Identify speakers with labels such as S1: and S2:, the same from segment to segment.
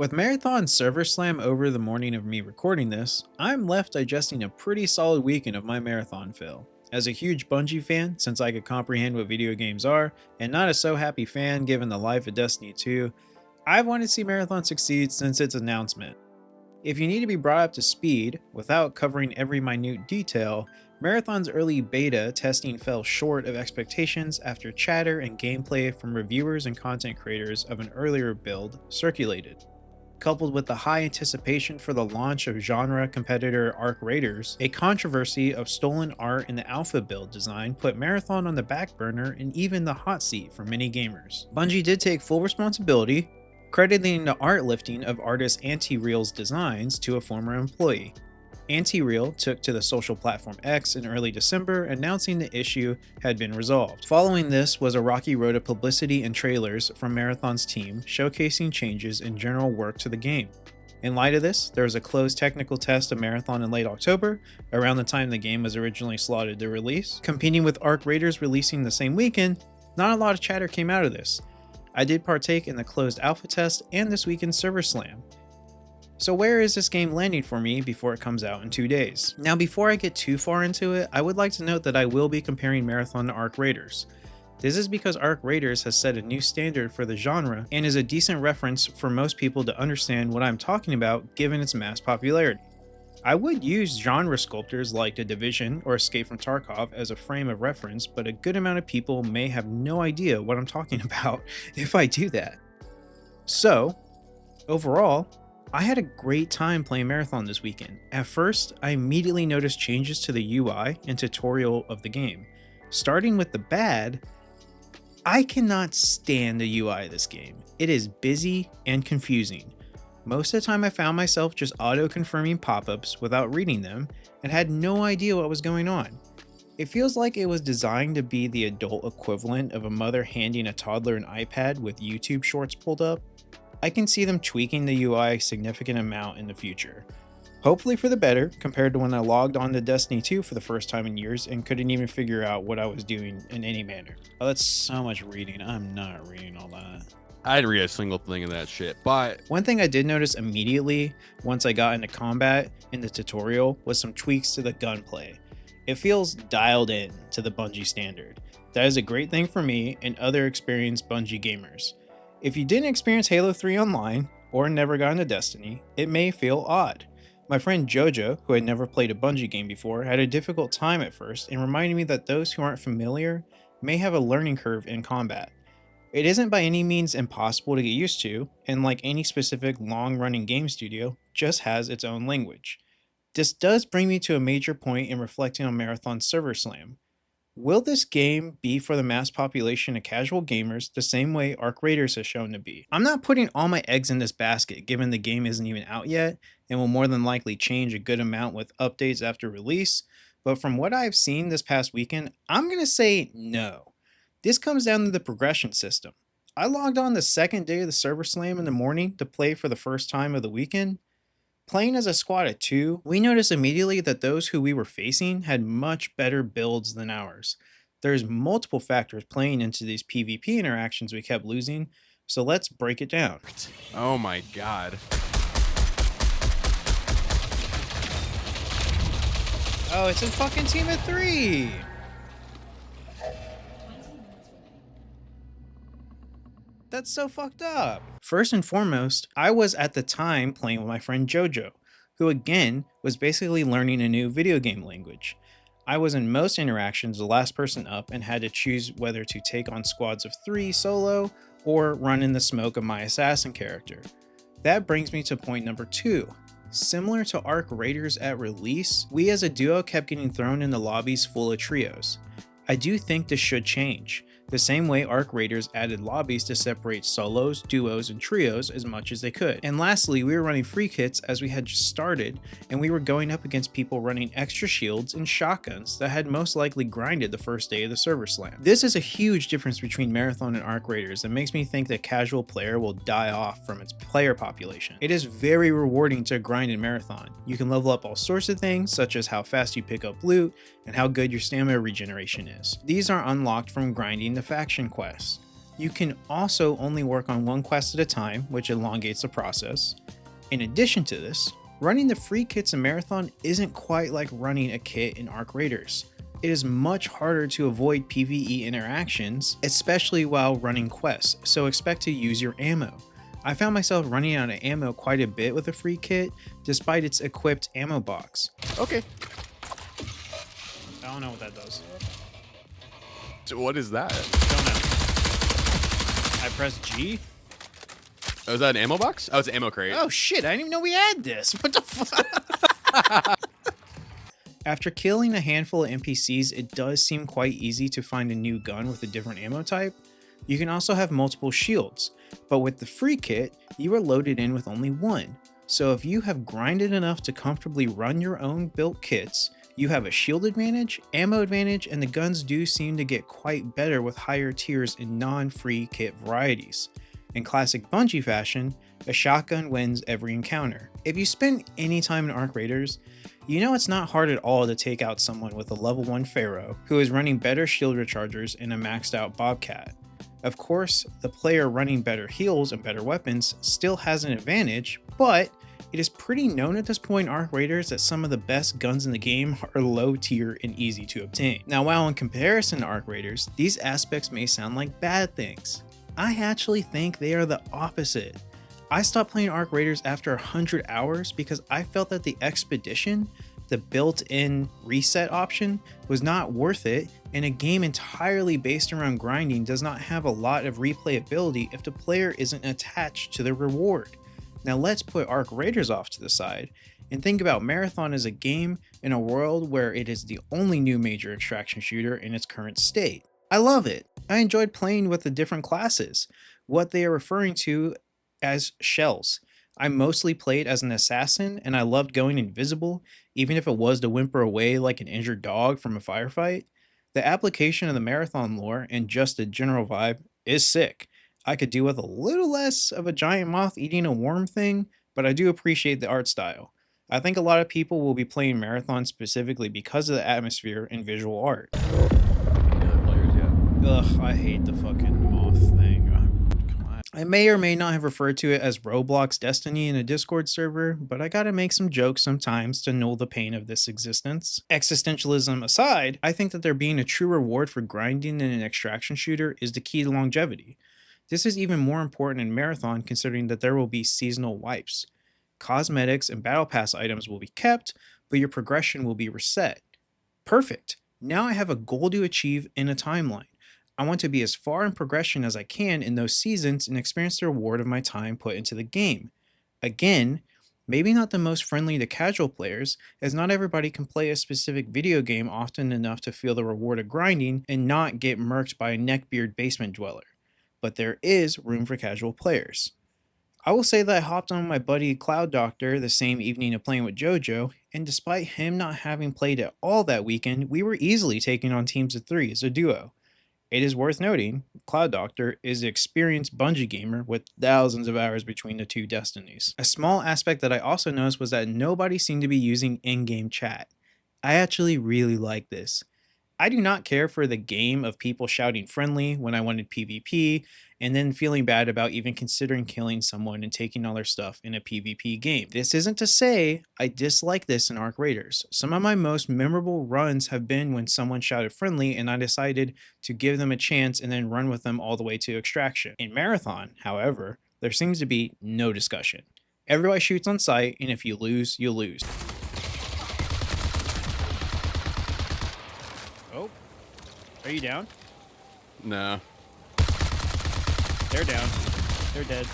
S1: With Marathon Server Slam over the morning of me recording this, I'm left digesting a pretty solid weekend of my Marathon fill. As a huge Bungie fan, since I could comprehend what video games are, and not a so happy fan given the life of Destiny 2, I've wanted to see Marathon succeed since its announcement. If you need to be brought up to speed, without covering every minute detail, Marathon's early beta testing fell short of expectations after chatter and gameplay from reviewers and content creators of an earlier build circulated. Coupled with the high anticipation for the launch of genre competitor Arc Raiders, a controversy of stolen art in the alpha build design put Marathon on the back burner and even the hot seat for many gamers. Bungie did take full responsibility, crediting the art lifting of artist Anti-Real's designs to a former employee. Anti-Real took to the social platform X in early December, announcing the issue had been resolved. Following this was a rocky road of publicity and trailers from Marathon's team showcasing changes in general work to the game. In light of this, there was a closed technical test of Marathon in late October, around the time the game was originally slotted to release. Competing with Arc Raiders releasing the same weekend, not a lot of chatter came out of this. I did partake in the closed alpha test and this weekend's Server Slam. So where is this game landing for me before it comes out in 2 days? Now before I get too far into it, I would like to note that I will be comparing Marathon to Arc Raiders. This is because Arc Raiders has set a new standard for the genre and is a decent reference for most people to understand what I'm talking about given its mass popularity. I would use genre sculptors like The Division or Escape from Tarkov as a frame of reference, but a good amount of people may have no idea what I'm talking about if I do that. So, overall, I had a great time playing Marathon this weekend. At first, I immediately noticed changes to the UI and tutorial of the game. Starting with the bad, I cannot stand the UI of this game. It is busy and confusing. Most of the time I found myself just auto-confirming pop-ups without reading them and had no idea what was going on. It feels like it was designed to be the adult equivalent of a mother handing a toddler an iPad with YouTube shorts pulled up. I can see them tweaking the UI a significant amount in the future. Hopefully for the better, compared to when I logged on to Destiny 2 for the first time in years and couldn't even figure out what I was doing in any manner. Oh, that's so much reading. I'm not reading all that.
S2: I'd read a single thing in that shit, but
S1: One thing I did notice immediately once I got into combat in the tutorial was some tweaks to the gunplay. It feels dialed in to the Bungie standard. That is a great thing for me and other experienced Bungie gamers. If you didn't experience Halo 3 online, or never got into Destiny, it may feel odd. My friend Jojo, who had never played a Bungie game before, had a difficult time at first and reminded me that those who aren't familiar may have a learning curve in combat. It isn't by any means impossible to get used to, and like any specific long-running game studio, just has its own language. This does bring me to a major point in reflecting on Marathon Server Slam. Will this game be for the mass population of casual gamers the same way Arc Raiders has shown to be? I'm not putting all my eggs in this basket given the game isn't even out yet and will more than likely change a good amount with updates after release, but from what I've seen this past weekend, I'm going to say no. This comes down to the progression system. I logged on the second day of the Server Slam in the morning to play for the first time of the weekend. Playing as a squad of 2, we noticed immediately that those who we were facing had much better builds than ours. There's multiple factors playing into these PvP interactions we kept losing, so let's break it down.
S2: oh my god.
S1: Oh, it's a fucking team of 3! That's so fucked up. First and foremost, I was at the time playing with my friend Jojo, who again was basically learning a new video game language. I was in most interactions the last person up and had to choose whether to take on squads of 3 solo or run in the smoke of my assassin character. That brings me to point number 2. Similar to Arc Raiders at release, we as a duo kept getting thrown in the lobbies full of trios. I do think this should change. The same way Arc Raiders added lobbies to separate solos, duos, and trios as much as they could. And lastly, we were running free kits as we had just started, and we were going up against people running extra shields and shotguns that had most likely grinded the first day of the Server Slam. This is a huge difference between Marathon and Arc Raiders that makes me think that casual player will die off from its player population. It is very rewarding to grind in Marathon. You can level up all sorts of things, such as how fast you pick up loot and how good your stamina regeneration is. These are unlocked from grinding the faction quests. You can also only work on one quest at a time, which elongates the process. In addition to this, running the free kits in Marathon isn't quite like running a kit in Arc Raiders. It is much harder to avoid PvE interactions, especially while running quests, so expect to use your ammo. I found myself running out of ammo quite a bit with a free kit, despite its equipped ammo box.
S2: Okay.
S1: I don't know what that does.
S2: So what is that?
S1: Don't know. I press G?
S2: Oh, is that an ammo box? Oh, it's an ammo crate.
S1: Oh shit, I didn't even know we had this. What the fuck? After killing a handful of NPCs, it does seem quite easy to find a new gun with a different ammo type. You can also have multiple shields, but with the free kit, you are loaded in with only one. So if you have grinded enough to comfortably run your own built kits, you have a shield advantage, ammo advantage, and the guns do seem to get quite better with higher tiers in non-free kit varieties. In classic Bungie fashion, a shotgun wins every encounter. If you spend any time in Arc Raiders, you know it's not hard at all to take out someone with a level 1 Pharaoh who is running better shield rechargers and a maxed out Bobcat. Of course, the player running better heals and better weapons still has an advantage, but it is pretty known at this point in Arc Raiders that some of the best guns in the game are low tier and easy to obtain. Now, while in comparison to Arc Raiders, these aspects may sound like bad things, I actually think they are the opposite. I stopped playing Arc Raiders after 100 hours because I felt that the expedition, the built-in reset option, was not worth it, and a game entirely based around grinding does not have a lot of replayability if the player isn't attached to the reward. Now let's put Arc Raiders off to the side and think about Marathon as a game in a world where it is the only new major extraction shooter in its current state. I love it. I enjoyed playing with the different classes, what they are referring to as shells. I mostly played as an assassin and I loved going invisible, even if it was to whimper away like an injured dog from a firefight. The application of the Marathon lore and just the general vibe is sick. I could do with a little less of a giant moth eating a worm thing, but I do appreciate the art style. I think a lot of people will be playing Marathon specifically because of the atmosphere and visual art. Ugh, I hate the fucking moth thing. Come on. I may or may not have referred to it as Roblox Destiny in a Discord server, but I gotta make some jokes sometimes to null the pain of this existence. Existentialism aside, I think that there being a true reward for grinding in an extraction shooter is the key to longevity. This is even more important in Marathon considering that there will be seasonal wipes. Cosmetics and battle pass items will be kept, but your progression will be reset. Perfect. Now I have a goal to achieve in a timeline. I want to be as far in progression as I can in those seasons and experience the reward of my time put into the game. Again, maybe not the most friendly to casual players, as not everybody can play a specific video game often enough to feel the reward of grinding and not get murked by a neckbeard basement dweller. But there is room for casual players. I will say that I hopped on my buddy Cloud Doctor the same evening of playing with JoJo, and despite him not having played at all that weekend, we were easily taking on teams of 3 as a duo. It is worth noting, Cloud Doctor is an experienced Bungie gamer with thousands of hours between the two destinies. A small aspect that I also noticed was that nobody seemed to be using in-game chat. I actually really like this. I do not care for the game of people shouting friendly when I wanted PvP, and then feeling bad about even considering killing someone and taking all their stuff in a PvP game. This isn't to say I dislike this in Arc Raiders. Some of my most memorable runs have been when someone shouted friendly and I decided to give them a chance and then run with them all the way to extraction. In Marathon, however, there seems to be no discussion. Everybody shoots on sight, and if you lose, you lose. Oh, are you down?
S2: No.
S1: They're down. They're dead.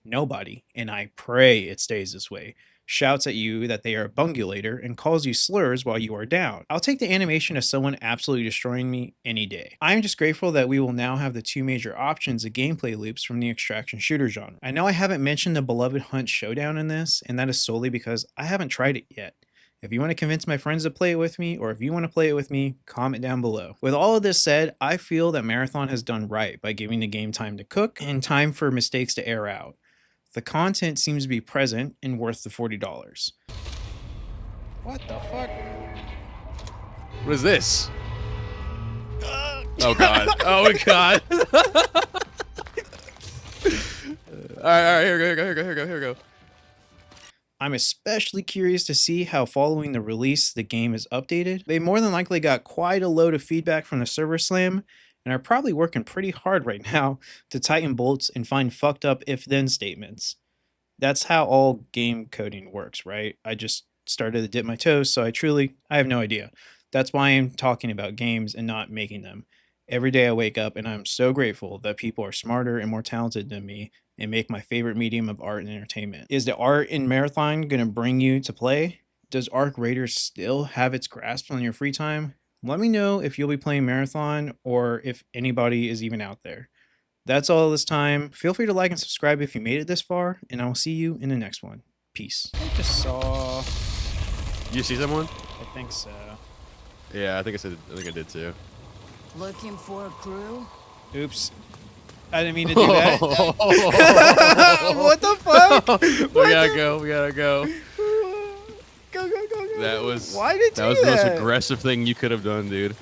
S1: Nobody, and I pray it stays this way, shouts at you that they are a bungulator and calls you slurs while you are down. I'll take the animation of someone absolutely destroying me any day. I am just grateful that we will now have the two major options of gameplay loops from the extraction shooter genre. I know I haven't mentioned the beloved Hunt Showdown in this, and that is solely because I haven't tried it yet. If you want to convince my friends to play it with me, or if you want to play it with me, comment down below. With all of this said, I feel that Marathon has done right by giving the game time to cook and time for mistakes to air out. The content seems to be present and worth the $40. What the fuck?
S2: What is this? Oh god. Oh my god. All right, here we go.
S1: I'm especially curious to see how following the release the game is updated. They more than likely got quite a load of feedback from the server slam and are probably working pretty hard right now to tighten bolts and find fucked up if then statements. That's how all game coding works, right? I just started to dip my toes, so I have no idea. That's why I'm talking about games and not making them. Every day I wake up and I'm so grateful that people are smarter and more talented than me and make my favorite medium of art and entertainment. Is the art in Marathon going to bring you to play? Does Arc Raiders still have its grasp on your free time? Let me know if you'll be playing Marathon or if anybody is even out there. That's all this time. Feel free to like and subscribe if you made it this far, and I will see you in the next one. Peace. I just saw...
S2: You see someone?
S1: I think so.
S2: Yeah, I think I did too.
S3: Looking for a crew?
S1: Oops. I didn't mean to do that. What the fuck?
S2: We gotta go.
S1: Go.
S2: That was
S1: Why did you
S2: that
S1: do
S2: was the most
S1: that?
S2: aggressive thing you could have done, dude.